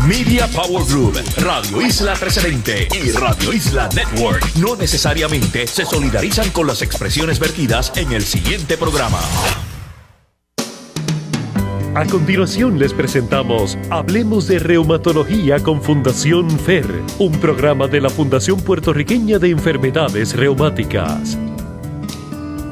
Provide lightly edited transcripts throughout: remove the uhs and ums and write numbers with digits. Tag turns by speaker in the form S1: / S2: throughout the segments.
S1: Media Power Group, Radio Isla 1320 y Radio Isla Network no necesariamente se solidarizan con las expresiones vertidas en el siguiente programa.
S2: A continuación les presentamos Hablemos de Reumatología con Fundación FER, un programa de la Fundación Puertorriqueña de Enfermedades Reumáticas.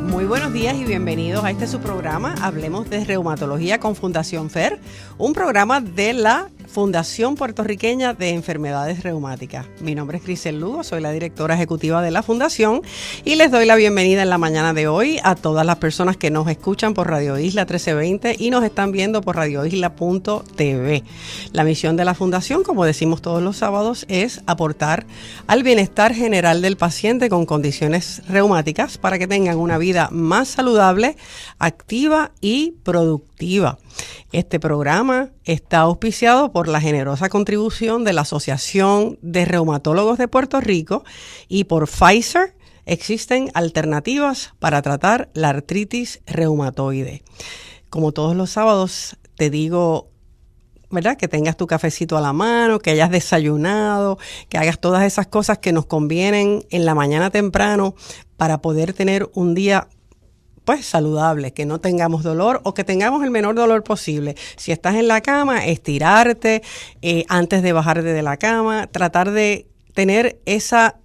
S3: Muy buenos días y bienvenidos a este su programa Hablemos de Reumatología con Fundación FER, un programa de la Fundación Puertorriqueña de Enfermedades Reumáticas. Mi nombre es Crisel Lugo, soy la directora ejecutiva de la Fundación y les doy la bienvenida en la mañana de hoy a todas las personas que nos escuchan por Radio Isla 1320 y nos están viendo por radioisla.tv. La misión de la Fundación, como decimos todos los sábados, es aportar al bienestar general del paciente con condiciones reumáticas para que tengan una vida más saludable, activa y productiva. Este programa está auspiciado por la generosa contribución de la Asociación de Reumatólogos de Puerto Rico y por Pfizer. Existen alternativas para tratar la artritis reumatoide. Como todos los sábados, te digo, ¿verdad?, que tengas tu cafecito a la mano, que hayas desayunado, que hagas todas esas cosas que nos convienen en la mañana temprano para poder tener un día pues saludable, que no tengamos dolor o que tengamos el menor dolor posible. Si estás en la cama, estirarte antes de bajarte de la cama, tratar de tener esa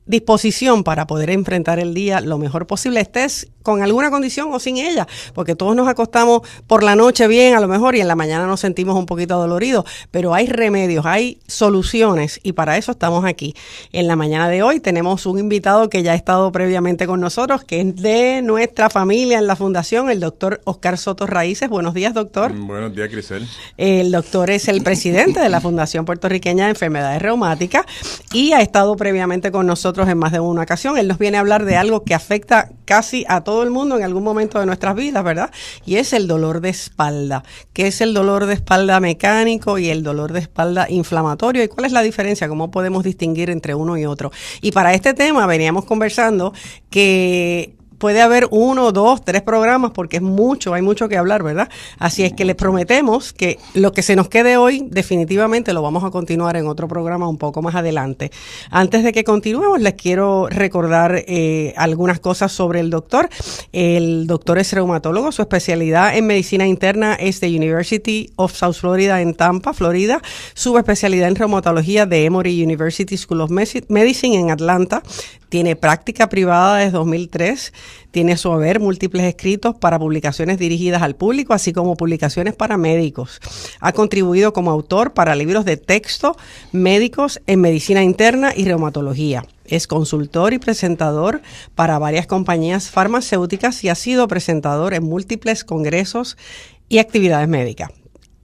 S3: disposición para poder enfrentar el día lo mejor posible, estés con alguna condición o sin ella, porque todos nos acostamos por la noche bien a lo mejor y en la mañana nos sentimos un poquito adoloridos, pero hay remedios, hay soluciones y para eso estamos aquí. En la mañana de hoy tenemos un invitado que ya ha estado previamente con nosotros, que es de nuestra familia en la Fundación, el doctor Oscar Soto Raíces. Buenos días, doctor.
S4: Buenos días, Crisel.
S3: El doctor es el presidente de la Fundación Puertorriqueña de Enfermedades Reumáticas y ha estado previamente con nosotros en más de una ocasión. Él nos viene a hablar de algo que afecta casi a todo el mundo en algún momento de nuestras vidas, ¿verdad? Y es el dolor de espalda. ¿Qué es el dolor de espalda mecánico y el dolor de espalda inflamatorio? ¿Y cuál es la diferencia? ¿Cómo podemos distinguir entre uno y otro? Y para este tema veníamos conversando que puede haber 1, 2, 3 programas porque es mucho, hay mucho que hablar, ¿verdad? Así es que les prometemos que lo que se nos quede hoy definitivamente lo vamos a continuar en otro programa un poco más adelante. Antes de que continuemos, les quiero recordar algunas cosas sobre el doctor. El doctor es reumatólogo, su especialidad en medicina interna es de University of South Florida en Tampa, Florida. Su especialidad en reumatología de Emory University School of Medicine en Atlanta. Tiene práctica privada desde 2003, tiene a su haber múltiples escritos para publicaciones dirigidas al público, así como publicaciones para médicos. Ha contribuido como autor para libros de texto médicos en medicina interna y reumatología. Es consultor y presentador para varias compañías farmacéuticas y ha sido presentador en múltiples congresos y actividades médicas.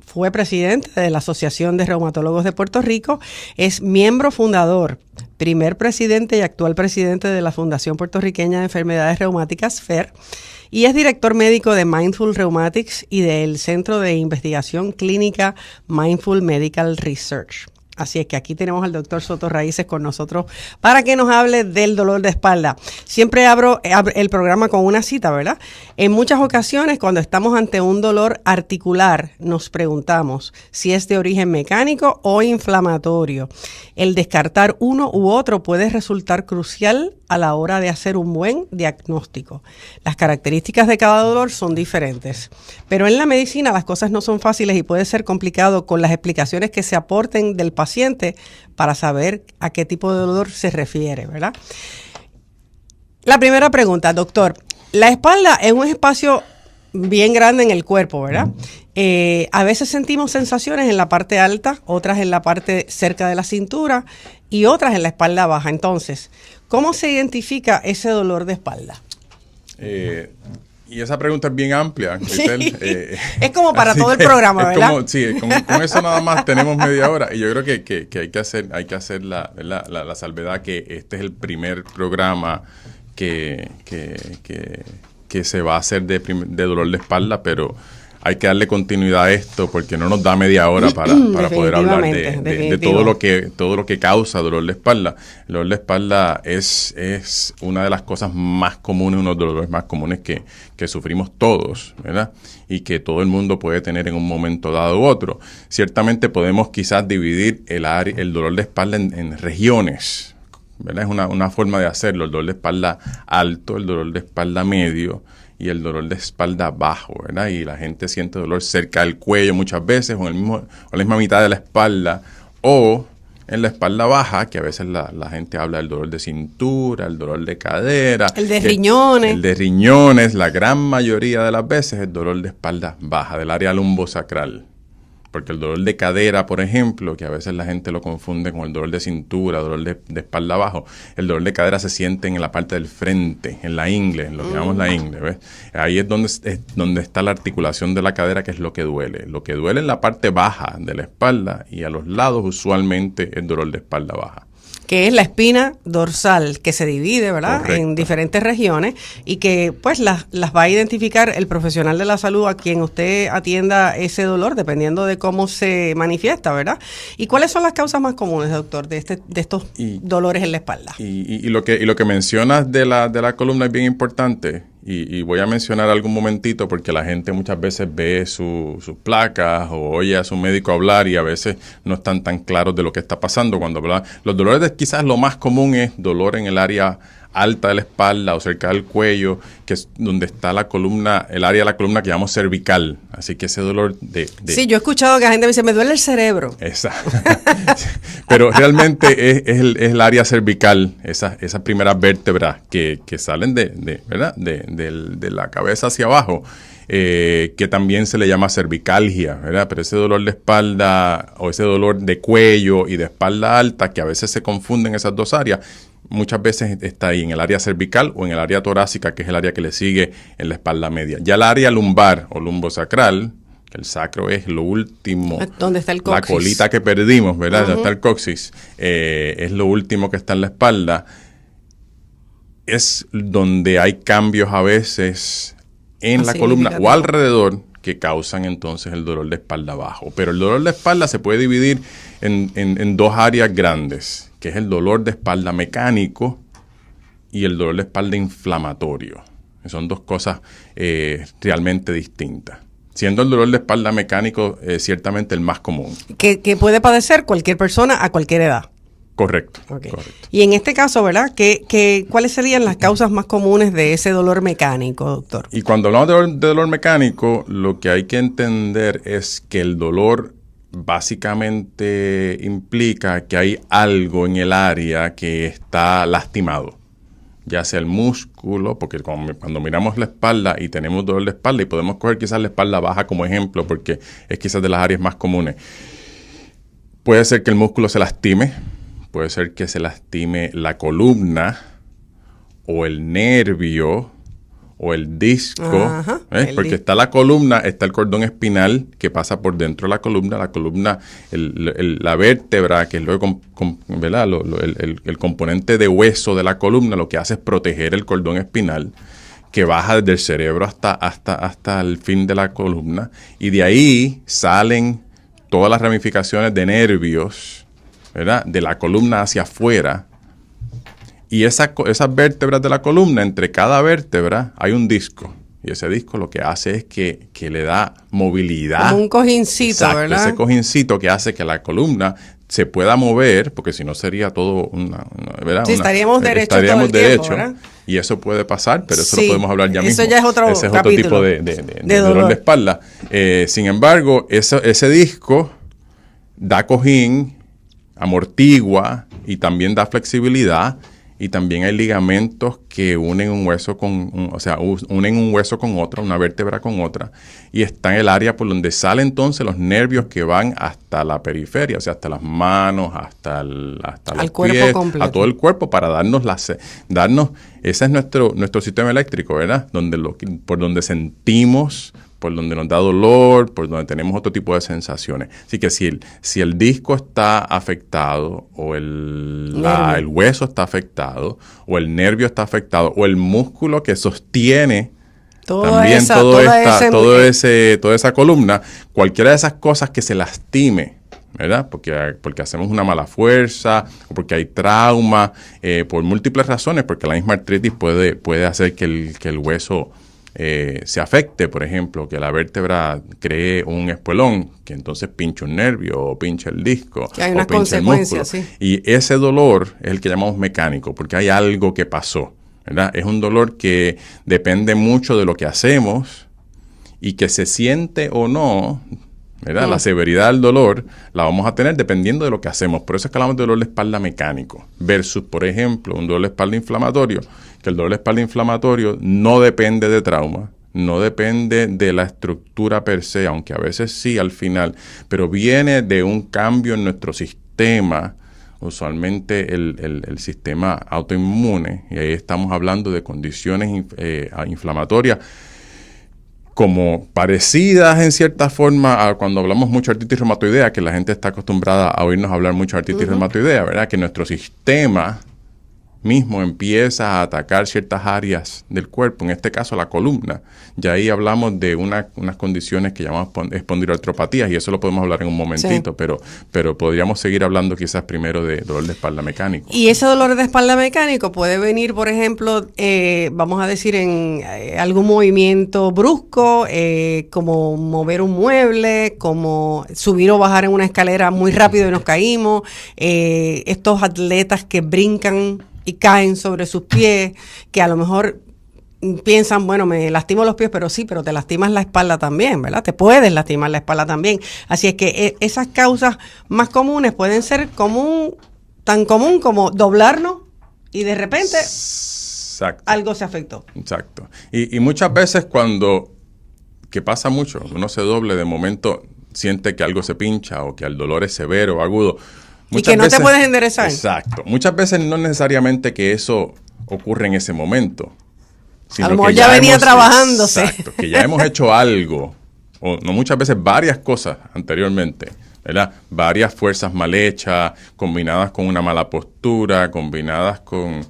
S3: Fue presidente de la Asociación de Reumatólogos de Puerto Rico, es miembro fundador, primer presidente y actual presidente de la Fundación Puertorriqueña de Enfermedades Reumáticas, FER, y es director médico de Mindful Rheumatics y del Centro de Investigación Clínica Mindful Medical Research. Así es que aquí tenemos al doctor Soto Raíces con nosotros para que nos hable del dolor de espalda. Siempre abro el programa con una cita, ¿verdad? En muchas ocasiones, cuando estamos ante un dolor articular, nos preguntamos si es de origen mecánico o inflamatorio. El descartar uno u otro puede resultar crucial a la hora de hacer un buen diagnóstico. Las características de cada dolor son diferentes, pero en la medicina las cosas no son fáciles y puede ser complicado con las explicaciones que se aporten del paciente para saber a qué tipo de dolor se refiere, ¿verdad? La primera pregunta, doctor. La espalda es un espacio bien grande en el cuerpo, ¿verdad? A veces sentimos sensaciones en la parte alta, otras en la parte cerca de la cintura y otras en la espalda baja. Entonces, ¿cómo se identifica ese dolor de espalda?
S4: Y esa pregunta es bien amplia, Crisel.
S3: Sí. Es como para todo el programa, ¿verdad?
S4: Con eso nada más tenemos media hora. Y yo creo que hay que hacer la salvedad que este es el primer programa que se va a hacer de dolor de espalda, pero hay que darle continuidad a esto porque no nos da media hora para poder hablar de todo lo que causa dolor de espalda. El dolor de espalda es una de las cosas más comunes, uno de los dolores más comunes que sufrimos todos, ¿verdad? Y que todo el mundo puede tener en un momento dado u otro. Ciertamente podemos quizás dividir el dolor de espalda en regiones, ¿verdad? Es una forma de hacerlo, el dolor de espalda alto, el dolor de espalda medio y el dolor de espalda bajo, ¿verdad? Y la gente siente dolor cerca del cuello muchas veces o en la misma mitad de la espalda o en la espalda baja, que a veces la gente habla del dolor de cintura, el dolor de cadera.
S3: El de riñones.
S4: El de riñones, la gran mayoría de las veces es dolor de espalda baja, del área lumbosacral. Porque el dolor de cadera, por ejemplo, que a veces la gente lo confunde con el dolor de cintura, dolor de espalda abajo, el dolor de cadera se siente en la parte del frente, en la ingle, en lo que llamamos la ingle, ¿ves? Ahí es donde está la articulación de la cadera, que es lo que duele. Lo que duele en la parte baja de la espalda y a los lados usualmente es dolor de espalda baja.
S3: Que es la espina dorsal, que se divide, ¿verdad?,
S4: correcto,
S3: en diferentes regiones y que pues las va a identificar el profesional de la salud a quien usted atienda ese dolor, dependiendo de cómo se manifiesta, ¿verdad? ¿Y cuáles son las causas más comunes, doctor, de estos dolores en la espalda?
S4: Y lo que mencionas de la columna es bien importante. Y voy a mencionar algún momentito porque la gente muchas veces ve sus placas o oye a su médico hablar y a veces no están tan claros de lo que está pasando cuando hablan. Los dolores quizás lo más común es dolor en el área alta de la espalda o cerca del cuello, que es donde está la columna, el área de la columna que llamamos cervical. Así que ese dolor de
S3: Sí, yo he escuchado que la gente me dice, me duele el cerebro.
S4: Exacto. Pero realmente es el área cervical, esas primeras vértebras que salen ¿verdad? de la cabeza hacia abajo, que también se le llama cervicalgia, ¿verdad? Pero ese dolor de espalda o ese dolor de cuello y de espalda alta, que a veces se confunden esas dos áreas, muchas veces está ahí en el área cervical o en el área torácica, que es el área que le sigue en la espalda media. Ya el área lumbar o lumbosacral, que el sacro es lo último,
S3: ¿dónde está el coxis?
S4: La colita que perdimos, ¿verdad? Donde está el coxis, es lo último que está en la espalda. Es donde hay cambios a veces en la columna o alrededor que causan entonces el dolor de espalda bajo. Pero el dolor de espalda se puede dividir en dos áreas grandes, que es el dolor de espalda mecánico y el dolor de espalda inflamatorio. Son dos cosas realmente distintas. Siendo el dolor de espalda mecánico ciertamente el más común.
S3: Que puede padecer cualquier persona a cualquier edad.
S4: Correcto,
S3: okay.
S4: Correcto.
S3: Y en este caso, ¿verdad? ¿Cuáles serían las causas más comunes de ese dolor mecánico, doctor?
S4: Y cuando hablamos de dolor mecánico, lo que hay que entender es que el dolor básicamente implica que hay algo en el área que está lastimado, ya sea el músculo, porque cuando miramos la espalda y tenemos dolor de espalda, y podemos coger quizás la espalda baja como ejemplo, porque es quizás de las áreas más comunes, puede ser que el músculo se lastime, puede ser que se lastime la columna o el nervio o el disco, porque disco. Está la columna, está el cordón espinal que pasa por dentro de la columna, la vértebra, que es ¿verdad? El componente de hueso de la columna, lo que hace es proteger el cordón espinal que baja desde el cerebro hasta el fin de la columna, y de ahí salen todas las ramificaciones de nervios, ¿verdad? De la columna hacia afuera. Y esas vértebras de la columna, entre cada vértebra hay un disco. Y ese disco lo que hace es que le da movilidad.
S3: Como un cojincito, exacto, ¿verdad?
S4: Ese cojincito que hace que la columna se pueda mover, porque si no sería todo ¿verdad?
S3: Sí, estaríamos derechos todo el tiempo, ¿verdad?
S4: Y eso puede pasar, pero eso lo podemos hablar ya mismo.
S3: Eso ya es otro
S4: ese es otro tipo de dolor de espalda. Sin embargo, ese disco da cojín, amortigua y también da flexibilidad. Y también hay ligamentos que unen un hueso unen un hueso con otra, una vértebra con otra, y está en el área por donde salen entonces los nervios que van hasta la periferia, o sea, hasta las manos, hasta los pies, a todo el cuerpo, para darnos ese es nuestro sistema eléctrico, ¿verdad? Por donde sentimos, por donde nos da dolor, por donde tenemos otro tipo de sensaciones. Así que si el disco está afectado, o el hueso está afectado, o el nervio está afectado, o el músculo que sostiene toda esa columna, cualquiera de esas cosas que se lastime, ¿verdad? Porque hacemos una mala fuerza, o porque hay trauma, por múltiples razones, porque la misma artritis puede hacer que el hueso se afecte, por ejemplo, que la vértebra cree un espuelón, que entonces pincha un nervio, o pincha el disco,
S3: que hay unas
S4: o pincha el músculo.
S3: Sí.
S4: Y ese dolor es el que llamamos mecánico, porque hay algo que pasó, ¿verdad? Es un dolor que depende mucho de lo que hacemos y que se siente o no, ¿verdad? La severidad del dolor la vamos a tener dependiendo de lo que hacemos. Por eso es que hablamos de dolor de espalda mecánico versus, por ejemplo, un dolor de espalda inflamatorio, que el dolor de espalda inflamatorio no depende de trauma, no depende de la estructura per se, aunque a veces sí al final, pero viene de un cambio en nuestro sistema, usualmente el sistema autoinmune, y ahí estamos hablando de condiciones inflamatorias como parecidas en cierta forma a cuando hablamos mucho de artritis reumatoidea, que la gente está acostumbrada a oírnos hablar mucho de artritis reumatoidea, ¿verdad? Que nuestro sistema mismo empieza a atacar ciertas áreas del cuerpo, en este caso la columna. Ya ahí hablamos de unas condiciones que llamamos espondiloartropatías, y eso lo podemos hablar en un momentito, sí. pero podríamos seguir hablando quizás primero de dolor de espalda mecánico.
S3: Y ese dolor de espalda mecánico puede venir, por ejemplo, vamos a decir, en algún movimiento brusco, como mover un mueble, como subir o bajar en una escalera muy rápido y nos caímos, estos atletas que brincan y caen sobre sus pies, que a lo mejor piensan, bueno, me lastimo los pies, pero te lastimas la espalda también, ¿verdad? Te puedes lastimar la espalda también. Así es que esas causas más comunes pueden ser tan común como doblarnos y de repente algo se afectó. Exacto.
S4: Y muchas veces que pasa mucho, uno se doble, de momento siente que algo se pincha o que el dolor es severo o agudo.
S3: Y que no te puedes enderezar.
S4: Exacto. Muchas veces no necesariamente que eso ocurre en ese momento.
S3: A lo mejor ya venía trabajándose.
S4: Exacto. Que ya hemos hecho algo, o no muchas veces, varias cosas anteriormente, ¿verdad? Varias fuerzas mal hechas, combinadas con una mala postura, combinadas con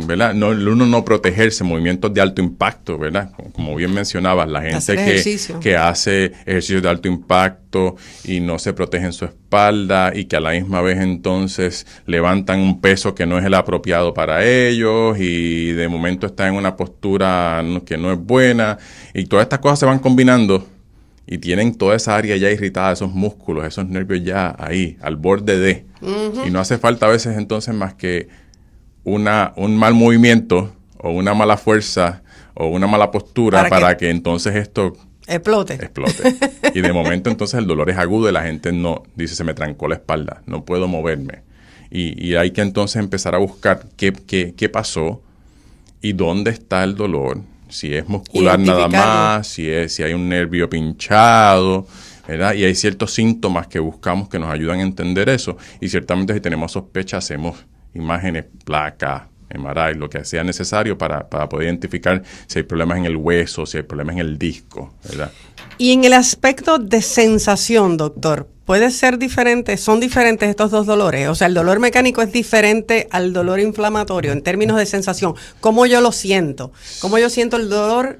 S4: ¿verdad? Uno no protegerse, movimientos de alto impacto, ¿verdad? Como bien mencionabas, la gente que hace ejercicios de alto impacto y no se protege en su espalda y que a la misma vez entonces levantan un peso que no es el apropiado para ellos y de momento están en una postura que no es buena, y todas estas cosas se van combinando y tienen toda esa área ya irritada, esos músculos, esos nervios ya ahí, al borde de. Y no hace falta a veces entonces más que un mal movimiento o una mala fuerza o una mala postura para que entonces esto
S3: explote.
S4: Y de momento entonces el dolor es agudo y la gente no dice, se me trancó la espalda, no puedo moverme. Y hay que entonces empezar a buscar qué pasó y dónde está el dolor, si es muscular nada más, si hay un nervio pinchado, ¿verdad? Y hay ciertos síntomas que buscamos que nos ayudan a entender eso, y ciertamente si tenemos sospecha hacemos imágenes, placas, MRI, lo que sea necesario para poder identificar si hay problemas en el hueso, si hay problemas en el disco, ¿verdad?
S3: Y en el aspecto de sensación, doctor, ¿puede ser diferente? ¿Son diferentes estos dos dolores? O sea, el dolor mecánico es diferente al dolor inflamatorio en términos de sensación. ¿Cómo yo lo siento? ¿Cómo yo siento el dolor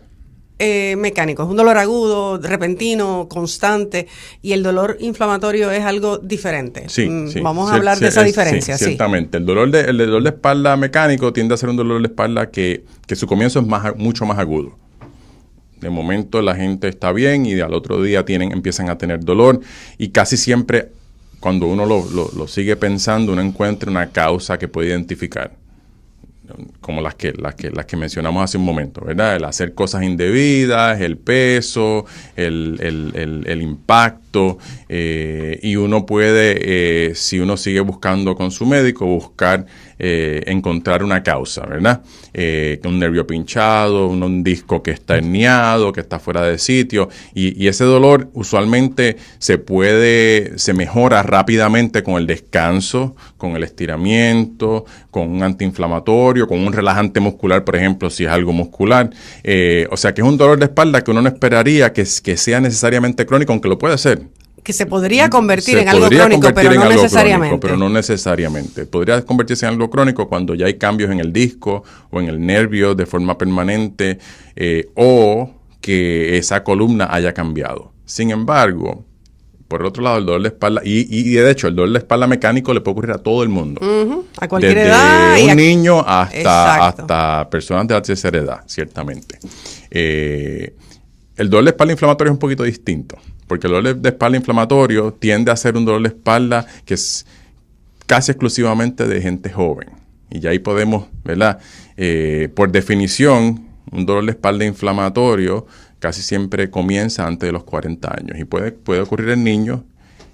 S3: mecánico? ¿Es un dolor agudo, repentino, constante? Y el dolor inflamatorio es algo diferente.
S4: Sí.
S3: Vamos a hablar de esa diferencia.
S4: Sí, ciertamente. El dolor de espalda mecánico tiende a ser un dolor de espalda que su comienzo es mucho más agudo. De momento la gente está bien y al otro día empiezan a tener dolor, y casi siempre cuando uno lo sigue pensando, uno encuentra una causa que puede identificar, como las que mencionamos hace un momento, ¿verdad? El hacer cosas indebidas, el peso, el impacto, y uno puede, si uno sigue buscando con su médico, buscar encontrar una causa, ¿verdad? Un nervio pinchado, un disco que está herniado, que está fuera de sitio, y ese dolor usualmente se mejora rápidamente con el descanso, con el estiramiento, con un antiinflamatorio, con un relajante muscular, por ejemplo, si es algo muscular. O sea que es un dolor de espalda que uno no esperaría que sea necesariamente crónico, aunque lo puede ser.
S3: que se podría convertir en algo crónico, pero no necesariamente.
S4: Pero no necesariamente. Podría convertirse en algo crónico cuando ya hay cambios en el disco o en el nervio de forma permanente o que esa columna haya cambiado. Sin embargo, por el otro lado, el dolor de espalda, y de hecho, el dolor de espalda mecánico le puede ocurrir a todo el mundo.
S3: A cualquier
S4: desde
S3: edad.
S4: Desde un niño hasta personas de la tercera edad, ciertamente. El dolor de espalda inflamatorio es un poquito distinto, porque el dolor de espalda inflamatorio tiende a ser un dolor de espalda que es casi exclusivamente de gente joven. Y ya ahí podemos, ¿verdad? Por definición, un dolor de espalda inflamatorio casi siempre comienza antes de los 40 años y puede ocurrir en niños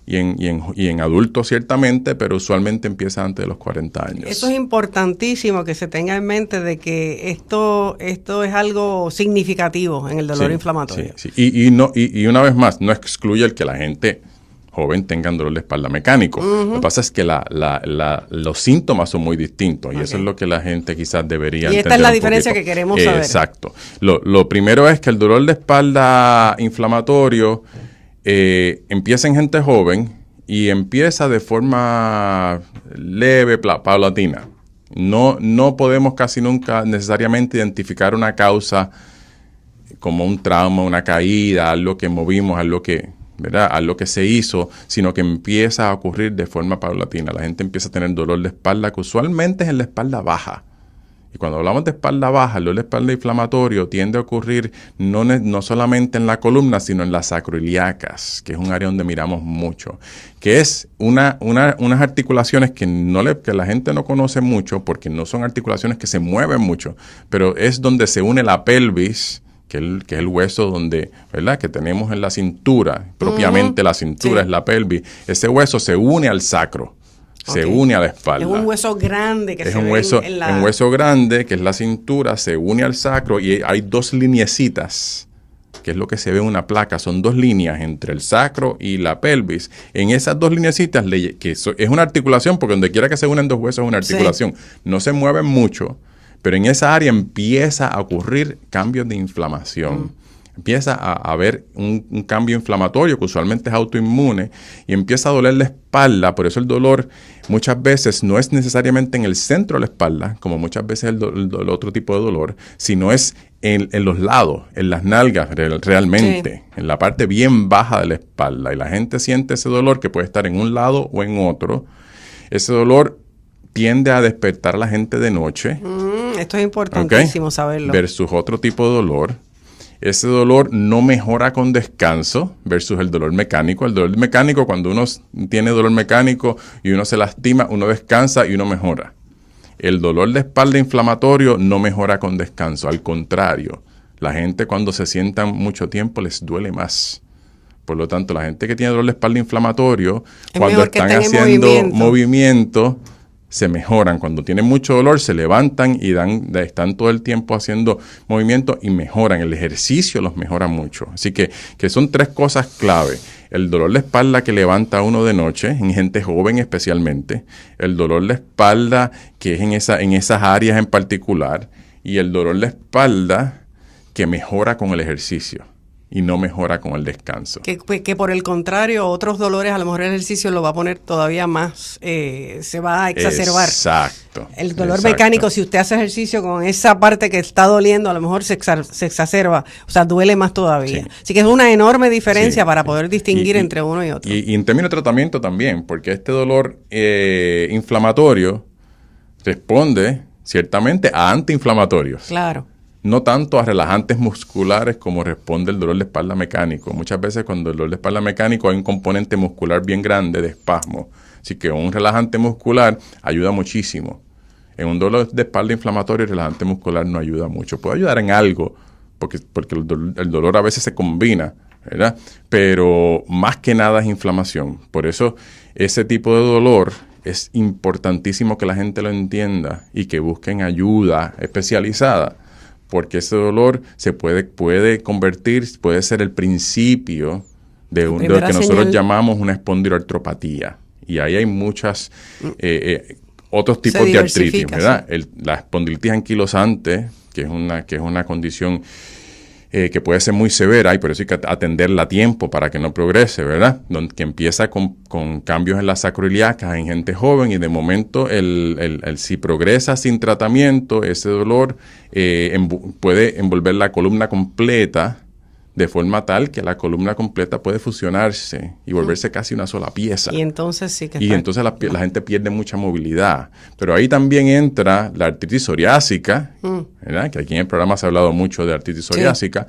S4: y en adultos ciertamente, pero usualmente empieza antes de los 40 años.
S3: Eso es importantísimo que se tenga en mente de que esto es algo significativo en el dolor inflamatorio.
S4: Sí. Y una vez más, no excluye el que la gente joven tengan dolor de espalda mecánico. Lo que pasa es que los síntomas son muy distintos y eso es lo que la gente quizás debería entender.
S3: Y esta es la diferencia que queremos saber.
S4: Exacto. Lo primero es que el dolor de espalda inflamatorio empieza en gente joven y empieza de forma leve, paulatina. No podemos casi nunca necesariamente identificar una causa como un trauma, una caída, algo que movimos, algo que se hizo, sino que empieza a ocurrir de forma paulatina. La gente empieza a tener dolor de espalda que usualmente es en la espalda baja. Y cuando hablamos de espalda baja, el dolor de espalda inflamatorio tiende a ocurrir no solamente en la columna, sino en las sacroiliacas, que es un área donde miramos mucho, que es unas articulaciones que la gente no conoce mucho porque no son articulaciones que se mueven mucho, pero es donde se une la pelvis, que es el hueso donde, ¿verdad?, que tenemos en la cintura, propiamente la cintura es la pelvis. Ese hueso se une al sacro, se une a la espalda.
S3: Es un hueso grande que
S4: es un hueso grande, que es la cintura, se une al sacro y hay dos lineecitas, que es lo que se ve en una placa. Son dos líneas entre el sacro y la pelvis. En esas dos lineecitas, que es una articulación, porque donde quiera que se unen dos huesos es una articulación. No se mueven mucho, pero en esa área empieza a ocurrir cambios de inflamación. Empieza a haber un cambio inflamatorio que usualmente es autoinmune y empieza a doler la espalda. Por eso el dolor muchas veces no es necesariamente en el centro de la espalda, como muchas veces el otro tipo de dolor, sino es en los lados, en las nalgas realmente, en la parte bien baja de la espalda. Y la gente siente ese dolor que puede estar en un lado o en otro. Ese dolor tiende a despertar a la gente de noche.
S3: Esto es importantísimo saberlo.
S4: Versus otro tipo de dolor. Ese dolor no mejora con descanso versus el dolor mecánico. El dolor mecánico, cuando uno tiene dolor mecánico y uno se lastima, uno descansa y uno mejora. El dolor de espalda inflamatorio no mejora con descanso. Al contrario, la gente cuando se sientan mucho tiempo les duele más. Por lo tanto, la gente que tiene dolor de espalda inflamatorio, cuando están haciendo movimiento, se mejoran. Cuando tienen mucho dolor, se levantan y están todo el tiempo haciendo movimiento y mejoran. El ejercicio los mejora mucho. Así que son tres cosas clave. El dolor de espalda que levanta a uno de noche, en gente joven especialmente. El dolor de espalda que es en esas áreas en particular. Y el dolor de espalda que mejora con el ejercicio y no mejora con el descanso.
S3: Que por el contrario, otros dolores, a lo mejor el ejercicio lo va a poner todavía más, se va a exacerbar.
S4: Exacto.
S3: El dolor mecánico, si usted hace ejercicio con esa parte que está doliendo, a lo mejor se exacerba, o sea, duele más todavía. Sí. Así que es una enorme diferencia para poder distinguir entre uno y otro.
S4: Y en términos de tratamiento también, porque este dolor inflamatorio responde ciertamente a antiinflamatorios.
S3: Claro.
S4: No tanto a relajantes musculares como responde el dolor de espalda mecánico. Muchas veces cuando el dolor de espalda mecánico hay un componente muscular bien grande de espasmo. Así que un relajante muscular ayuda muchísimo. En un dolor de espalda inflamatorio el relajante muscular no ayuda mucho. Puede ayudar en algo, porque el dolor a veces se combina, ¿verdad? Pero más que nada es inflamación. Por eso ese tipo de dolor es importantísimo que la gente lo entienda y que busquen ayuda especializada. Porque ese dolor se puede convertir, puede ser el principio de lo que nosotros llamamos una espondiloartropatía. Y ahí hay muchas otros tipos de artritis, ¿verdad? La espondilitis anquilosante, que es una condición que puede ser muy severa y por eso hay que atenderla a tiempo para que no progrese, ¿verdad? Que empieza con cambios en las sacroiliacas en gente joven y de momento si progresa sin tratamiento, ese dolor puede envolver la columna completa de forma tal que la columna completa puede fusionarse y volverse casi una sola pieza.
S3: Y entonces sí que
S4: entonces la gente pierde mucha movilidad. Pero ahí también entra la artritis psoriásica, ¿verdad? Que aquí en el programa se ha hablado mucho de artritis psoriásica,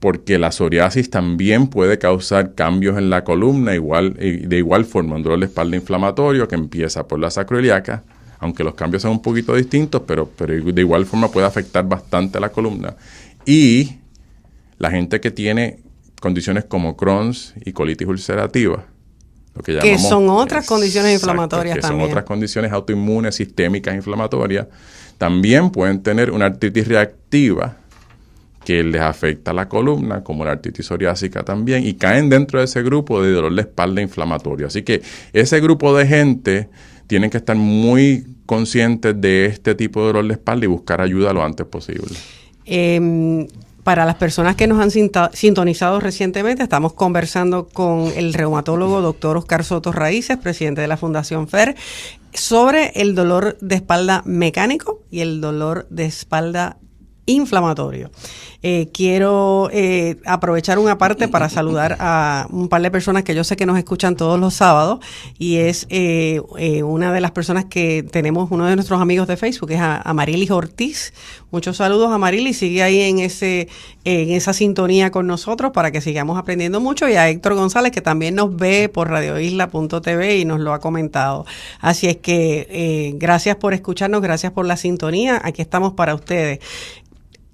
S4: porque la psoriasis también puede causar cambios en la columna, de igual forma, un dolor de espalda inflamatorio que empieza por la sacroiliaca, aunque los cambios son un poquito distintos, pero de igual forma puede afectar bastante a la columna. Y la gente que tiene condiciones como Crohn's y colitis ulcerativa, lo que llamamos,
S3: son otras condiciones inflamatorias
S4: que
S3: también.
S4: son otras condiciones autoinmunes, sistémicas, inflamatorias, también pueden tener una artritis reactiva que les afecta la columna, como la artritis psoriásica también, y caen dentro de ese grupo de dolor de espalda inflamatorio. Así que ese grupo de gente tienen que estar muy conscientes de este tipo de dolor de espalda y buscar ayuda lo antes posible.
S3: Para las personas que nos han sintonizado recientemente, estamos conversando con el reumatólogo doctor Oscar Soto Raíces, presidente de la Fundación FER, sobre el dolor de espalda mecánico y el dolor de espalda inflamatorio. Quiero aprovechar una parte para saludar a un par de personas que yo sé que nos escuchan todos los sábados, y es una de las personas que tenemos, uno de nuestros amigos de Facebook, es a Marilis Ortiz. Muchos saludos a Marilis, sigue ahí en esa sintonía con nosotros para que sigamos aprendiendo mucho, y a Héctor González, que también nos ve por radioisla.tv y nos lo ha comentado. Así es que gracias por escucharnos, gracias por la sintonía, aquí estamos para ustedes.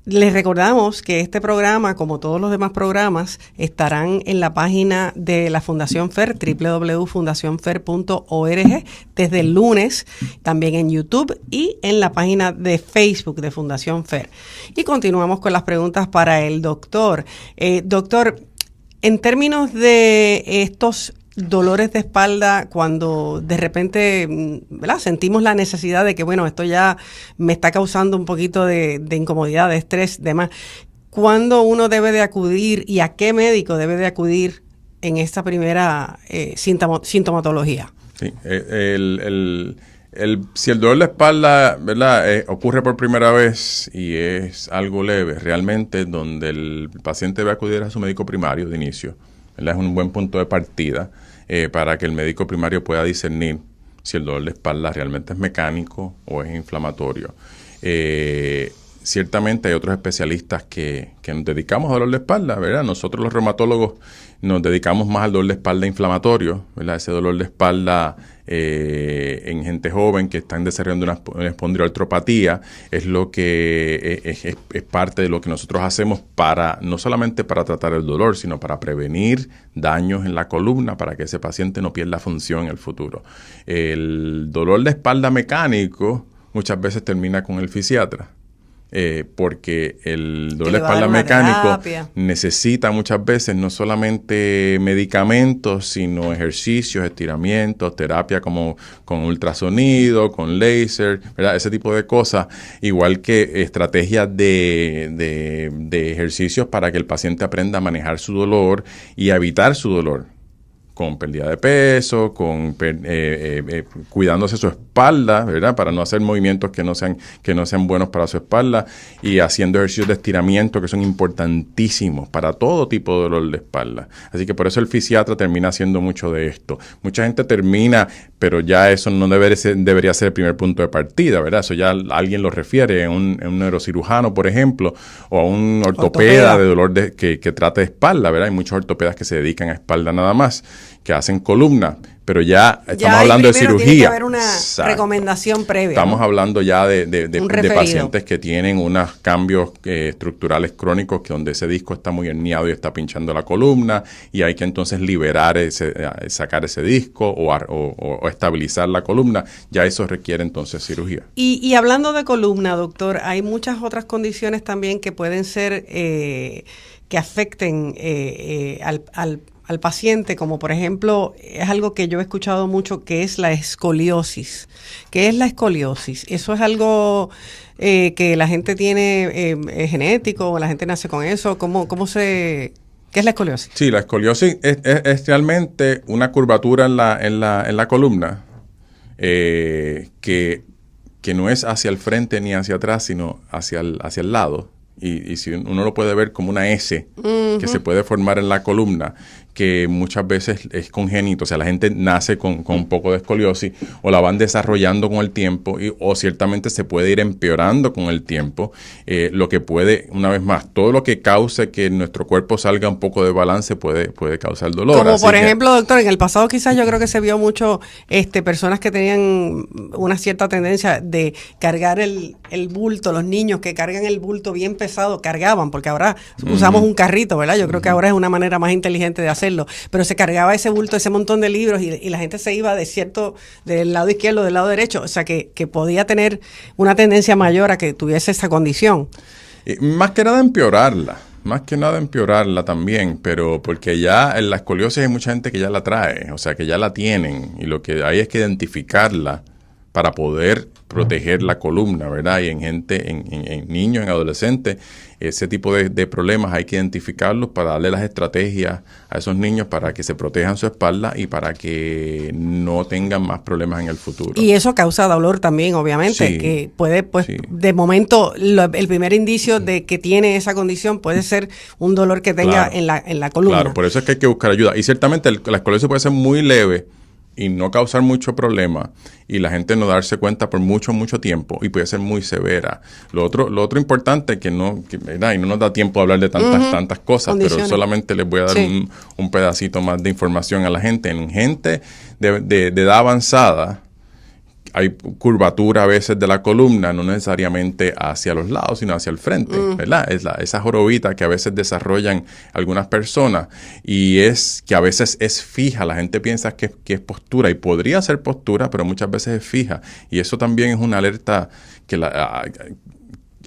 S3: Les recordamos que este programa, como todos los demás programas, estarán en la página de la Fundación FER, www.fundacionfer.org, desde el lunes, también en YouTube y en la página de Facebook de Fundación FER. Y continuamos con las preguntas para el doctor. Doctor, en términos de estos dolores de espalda, cuando de repente, ¿verdad?, sentimos la necesidad de que, bueno, esto ya me está causando un poquito de incomodidad, de estrés, demás, ¿cuándo uno debe de acudir y a qué médico debe de acudir en esta primera sintomatología? Sí,
S4: si el dolor de espalda, ¿verdad?, ocurre por primera vez y es algo leve, realmente donde el paciente debe acudir a su médico primario de inicio, ¿verdad? Es un buen punto de partida para que el médico primario pueda discernir si el dolor de espalda realmente es mecánico o es inflamatorio. Ciertamente hay otros especialistas que nos dedicamos al dolor de espalda, ¿verdad? Nosotros los reumatólogos nos dedicamos más al dolor de espalda inflamatorio, ¿verdad? Ese dolor de espalda en gente joven que están desarrollando una espondiloartropatía es lo que es parte de lo que nosotros hacemos no solamente para tratar el dolor, sino para prevenir daños en la columna para que ese paciente no pierda función en el futuro. El dolor de espalda mecánico muchas veces termina con el fisiatra. Porque el dolor de espalda mecánico necesita muchas veces no solamente medicamentos, sino ejercicios, estiramientos, terapia como con ultrasonido, con láser, ¿verdad? Ese tipo de cosas, igual que estrategias de ejercicios para que el paciente aprenda a manejar su dolor y a evitar su dolor, con pérdida de peso, cuidándose su espalda, ¿verdad?, para no hacer movimientos que no sean buenos para su espalda, y haciendo ejercicios de estiramiento que son importantísimos para todo tipo de dolor de espalda. Así que por eso el fisiatra termina haciendo mucho de esto. Mucha gente termina, pero ya eso no debería ser el primer punto de partida, ¿verdad? Eso ya alguien lo refiere a un neurocirujano, por ejemplo, o a un ortopeda de dolor que trate de espalda, ¿verdad? Hay muchos ortopedas que se dedican a espalda nada más, que hacen columna, pero ya estamos hablando de cirugía. Tiene que
S3: haber una recomendación previa.
S4: Estamos hablando ya de pacientes que tienen unos cambios estructurales crónicos, que donde ese disco está muy herniado y está pinchando la columna, y hay que entonces liberar sacar ese disco o estabilizar la columna. Ya eso requiere entonces cirugía.
S3: Y hablando de columna, doctor, hay muchas otras condiciones también que pueden ser que afecten al paciente, como por ejemplo, es algo que yo he escuchado mucho, que es la escoliosis. ¿Qué es la escoliosis? Eso es algo que la gente tiene genético, o la gente nace con eso. ¿Qué es la escoliosis?
S4: Sí, la escoliosis es realmente una curvatura en la columna que no es hacia el frente ni hacia atrás, sino hacia el lado. Y si uno lo puede ver como una S que se puede formar en la columna, que muchas veces es congénito, o sea, la gente nace con un poco de escoliosis o la van desarrollando con el tiempo o ciertamente se puede ir empeorando con el tiempo, lo que puede, una vez más, todo lo que cause que nuestro cuerpo salga un poco de balance puede causar dolor.
S3: Como por ejemplo, doctor, en el pasado quizás yo creo que se vio mucho personas que tenían una cierta tendencia de cargar el bulto, los niños que cargan el bulto bien pesado, cargaban, porque ahora usamos un carrito, ¿verdad? Yo creo que ahora es una manera más inteligente de hacerlo, pero se cargaba ese bulto, ese montón de libros y la gente se iba del lado izquierdo, del lado derecho, o sea que podía tener una tendencia mayor a que tuviese esa condición.
S4: Más que nada empeorarla también, pero porque ya en la escoliosis hay mucha gente que ya la trae, o sea que ya la tienen y lo que hay es que identificarla para poder proteger la columna, ¿verdad? Y en niños, en adolescentes, ese tipo de problemas hay que identificarlos para darle las estrategias a esos niños para que se protejan su espalda y para que no tengan más problemas en el futuro.
S3: Y eso causa dolor también, obviamente,
S4: sí,
S3: que puede, pues,
S4: sí.
S3: De momento, el primer indicio de que tiene esa condición puede ser un dolor que tenga en la columna.
S4: Claro, por eso es que hay que buscar ayuda. Y ciertamente la escoliosis puede ser muy leve y no causar mucho problema y la gente no darse cuenta por mucho tiempo y puede ser muy severa. Lo otro importante ¿verdad? Y no nos da tiempo de hablar de tantas cosas, pero solamente les voy a dar un pedacito más de información a la gente. En gente de edad avanzada hay curvatura a veces de la columna, no necesariamente hacia los lados, sino hacia el frente, ¿verdad? Es esa jorobita que a veces desarrollan algunas personas y es que a veces es fija. La gente piensa que es postura y podría ser postura, pero muchas veces es fija. Y eso también es una alerta que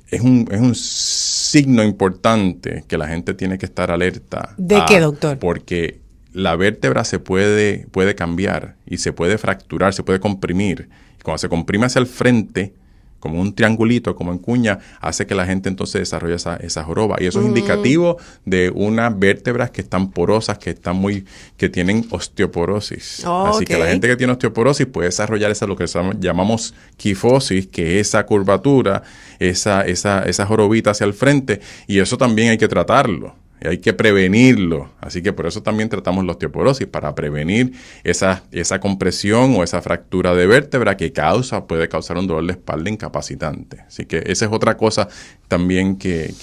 S4: es un signo importante que la gente tiene que estar alerta.
S3: ¿De qué, doctor?
S4: Porque la vértebra se puede cambiar y se puede fracturar, se puede comprimir. Cuando se comprime hacia el frente, como un triangulito, como en cuña, hace que la gente entonces desarrolle esa joroba. Y eso es indicativo de unas vértebras que están porosas, que tienen osteoporosis. Así que la gente que tiene osteoporosis puede desarrollar lo que llamamos quifosis, que es esa curvatura, esa jorobita hacia el frente. Y eso también hay que tratarlo. Y hay que prevenirlo. Así que por eso también tratamos la osteoporosis, para prevenir esa compresión o esa fractura de vértebra que puede causar un dolor de espalda incapacitante. Así que esa es otra cosa también que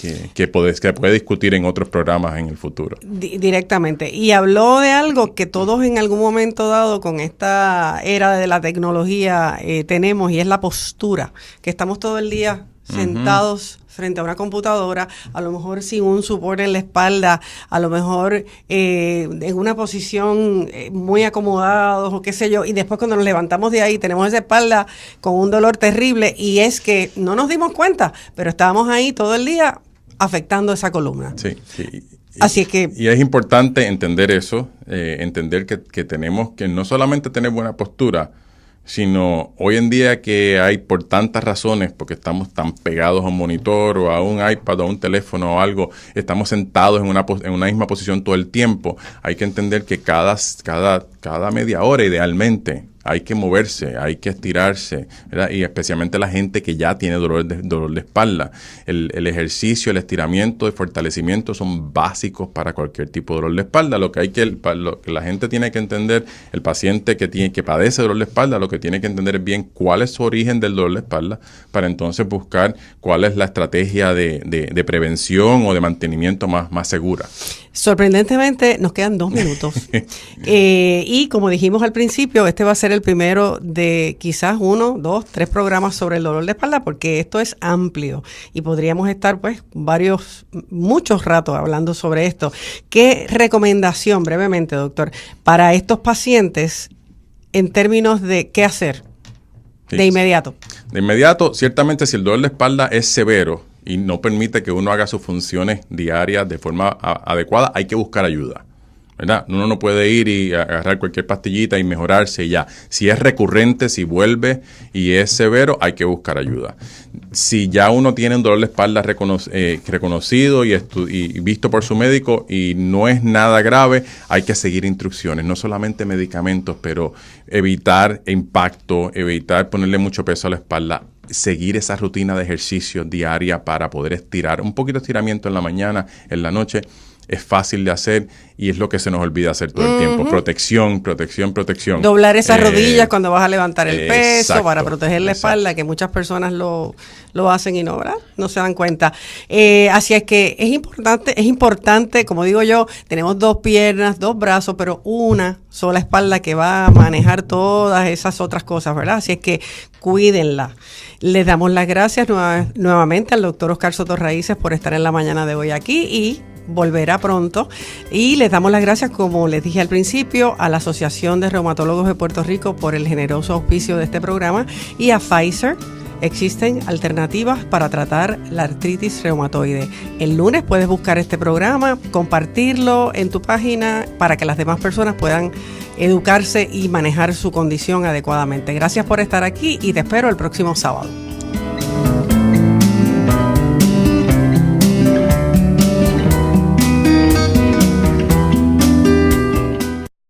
S4: puede discutir en otros programas en el futuro.
S3: Directamente. Y habló de algo que todos en algún momento dado con esta era de la tecnología tenemos, y es la postura, que estamos todo el día sentados frente a una computadora, a lo mejor sin un soporte en la espalda, a lo mejor en una posición muy acomodados o qué sé yo, y después cuando nos levantamos de ahí tenemos esa espalda con un dolor terrible, y es que no nos dimos cuenta, pero estábamos ahí todo el día afectando esa columna.
S4: Sí.
S3: Así es que...
S4: Y es importante entender eso, entender que tenemos que no solamente tener buena postura, sino hoy en día que hay por tantas razones, porque estamos tan pegados a un monitor o a un iPad o a un teléfono o algo, estamos sentados en una misma posición todo el tiempo. Hay que entender que cada media hora idealmente hay que moverse, hay que estirarse, ¿verdad? Y especialmente la gente que ya tiene dolor de espalda. El ejercicio, el estiramiento, el fortalecimiento son básicos para cualquier tipo de dolor de espalda. Lo que la gente tiene que entender, el paciente que padece dolor de espalda, lo que tiene que entender es bien cuál es su origen del dolor de espalda, para entonces buscar cuál es la estrategia de prevención o de mantenimiento más segura.
S3: Sorprendentemente nos quedan 2 minutos y como dijimos al principio, este va a ser el primero de quizás 1, 2, 3 programas sobre el dolor de espalda, porque esto es amplio y podríamos estar pues muchos ratos hablando sobre esto. ¿Qué recomendación, brevemente, doctor, para estos pacientes en términos de qué hacer de inmediato?
S4: De inmediato, ciertamente si el dolor de espalda es severo y no permite que uno haga sus funciones diarias de forma adecuada, hay que buscar ayuda. ¿verdad? Uno no puede ir y agarrar cualquier pastillita y mejorarse y ya. Si es recurrente, si vuelve y es severo, hay que buscar ayuda. Si ya uno tiene un dolor de espalda reconocido y visto por su médico y no es nada grave, hay que seguir instrucciones, no solamente medicamentos, pero evitar impacto, evitar ponerle mucho peso a la espalda, seguir esa rutina de ejercicio diaria para poder estirar, un poquito de estiramiento en la mañana, en la noche. Es fácil de hacer y es lo que se nos olvida hacer todo el tiempo. Protección.
S3: Doblar esas rodillas cuando vas a levantar el peso,
S4: exacto,
S3: para proteger la espalda, que muchas personas lo hacen y no, ¿verdad? No se dan cuenta. Así es que es importante, como digo yo, tenemos 2 piernas, 2 brazos, pero una sola espalda que va a manejar todas esas otras cosas, ¿verdad? Así es que cuídenla. Les damos las gracias nuevamente al doctor Oscar Soto Raíces por estar en la mañana de hoy aquí y volverá pronto. Y les damos las gracias, como les dije al principio, a la Asociación de Reumatólogos de Puerto Rico por el generoso auspicio de este programa y a Pfizer. Existen alternativas para tratar la artritis reumatoide. El lunes puedes buscar este programa, compartirlo en tu página para que las demás personas puedan educarse y manejar su condición adecuadamente. Gracias por estar aquí y te espero el próximo sábado.